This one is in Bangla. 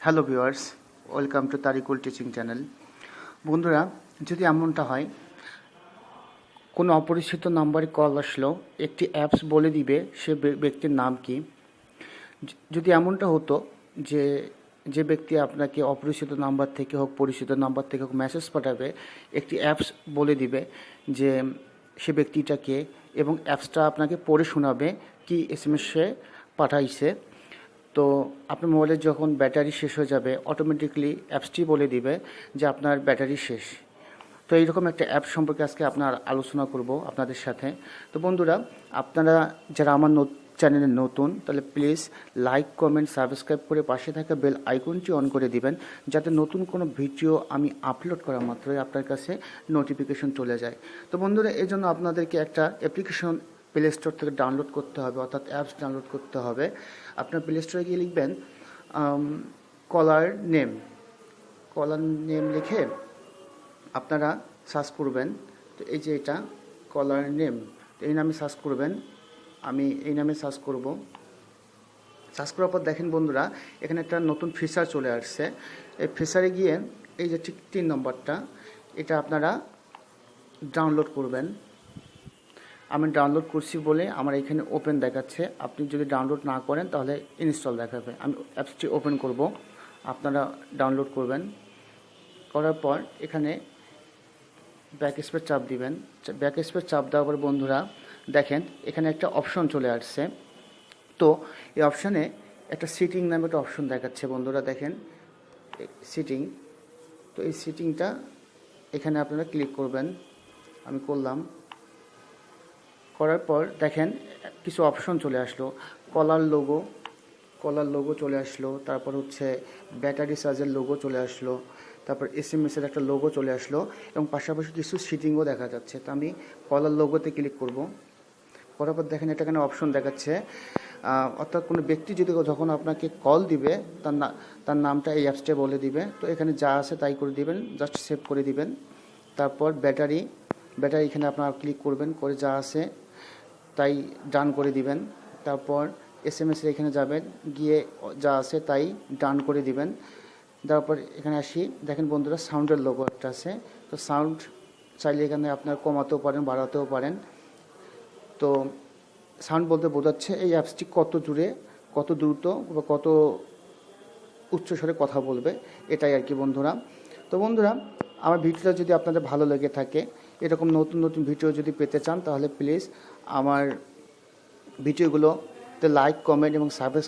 Hello viewers, welcome to Tarikul teaching channel. বন্ধুরা, যদি এমনটা হয় কোনো অপরিচিত নাম্বারে কল আসলো, একটি অ্যাপস বলে দিবে সে ব্যক্তির নাম কি। যদি এমনটা হতো যে যে ব্যক্তি আপনাকে অপরিচিত নাম্বার থেকে হোক পরিচিত নাম্বার থেকে হোক মেসেজ পাঠাবে, একটি অ্যাপস বলে দিবে যে সে ব্যক্তিটা কে, এবং অ্যাপসটা আপনাকে পড়ে শোনাবে কি এসএমএস সে পাঠাইছে। তো আপনার মোবাইলের যখন ব্যাটারি শেষ হয়ে যাবে, অটোমেটিকলি অ্যাপসটি বলে দিবে যে আপনার ব্যাটারি শেষ। তো এইরকম একটা অ্যাপ সম্পর্কে আজকে আপনার আলোচনা করব আপনাদের সাথে। তো বন্ধুরা, আপনারা যারা আমার চ্যানেলে নতুন, তাহলে প্লিজ লাইক, কমেন্ট, সাবস্ক্রাইব করে পাশে থাকা বেল আইকনটি অন করে দিবেন, যাতে নতুন কোনো ভিডিও আমি আপলোড করা মাত্রই আপনার কাছে নোটিফিকেশন চলে যায়। তো বন্ধুরা, এই জন্য আপনাদেরকে একটা অ্যাপ্লিকেশন প্লে স্টোর থেকে ডাউনলোড করতে হবে, অর্থাৎ অ্যাপস ডাউনলোড করতে হবে। আপনার প্লে স্টোরে গিয়ে লিখবেন কলার নেম লিখে আপনারা সার্চ করবেন। তো এই যে এটা কলার নেম, তো এই নামে সার্চ করবেন। আমি এই নামে সার্চ করব। সার্চ করার পর দেখেন বন্ধুরা, এখানে একটা নতুন ফিচার চলে আসছে। এই ফিচারে গিয়ে এই যে ঠিক 3 নম্বরটা, এটা আপনারা ডাউনলোড করবেন। আমি ডাউনলোড করছি বলে আমার এখানে ওপেন দেখাচ্ছে। আপনি যদি ডাউনলোড না করেন তাহলে ইনস্টল দেখাবে। আমি অ্যাপসটি ওপেন করব, আপনারা ডাউনলোড করবেন। করার পর এখানে ব্যাক স্পেস চাপ দিবেন। ব্যাক স্পেস চাপ দেওয়ার পর বন্ধুরা দেখেন এখানে একটা অপশন চলে আসছে। তো এই অপশানে একটা সিটিং নামে একটা অপশন দেখাচ্ছে বন্ধুরা, দেখেন সিটিং। তো এই সিটিংটা এখানে আপনারা ক্লিক করবেন। আমি করলাম। করার পর দেখেন কিছু অপশন চলে আসলো। কলার লোগো চলে আসলো, তারপর হচ্ছে ব্যাটারি চার্জের লোগো চলে আসলো, তারপর এসএমএসের একটা লোগো চলে আসলো, এবং পাশাপাশি কিছু সিটিংও দেখা যাচ্ছে। তো আমি কলার লোগোতে ক্লিক করব। করার পর দেখেন এটা এখানে অপশন দেখাচ্ছে, অর্থাৎ কোনো ব্যক্তি যদি যখন আপনাকে কল দিবে তার নামটা এই অ্যাপসটা বলে দিবে। তো এখানে যা আছে তাই করে দিবেন, জাস্ট সেভ করে দিবেন। তারপর ব্যাটারি এখানে আপনারা ক্লিক করবেন, করে যা আছে তাই ডান করে দিবেন। তারপর এসএমএসের এখানে যাবেন, গিয়ে যা আছে তাই ডান করে দিবেন। তারপর এখানে আসি, দেখেন বন্ধুরা সাউন্ডের লোগো একটা আছে। তো সাউন্ড চাইলে এখানে আপনার কমাতেও পারেন, বাড়াতেও পারেন। তো সাউন্ড বলতে বোঝাচ্ছে এই অ্যাপসটি কত জুড়ে, কত দ্রুত বা কত উচ্চস্বরে কথা বলবে, এটাই আর কি বন্ধুরা। তো বন্ধুরা, আমার ভিডিওটা যদি আপনাদের ভালো লেগে থাকে, এরকম নতুন নতুন ভিডিও যদি পেতে চান, তাহলে প্লিজ আমার ভিডিওগুলোতে লাইক, কমেন্ট এবং সাবস্ক্রাইব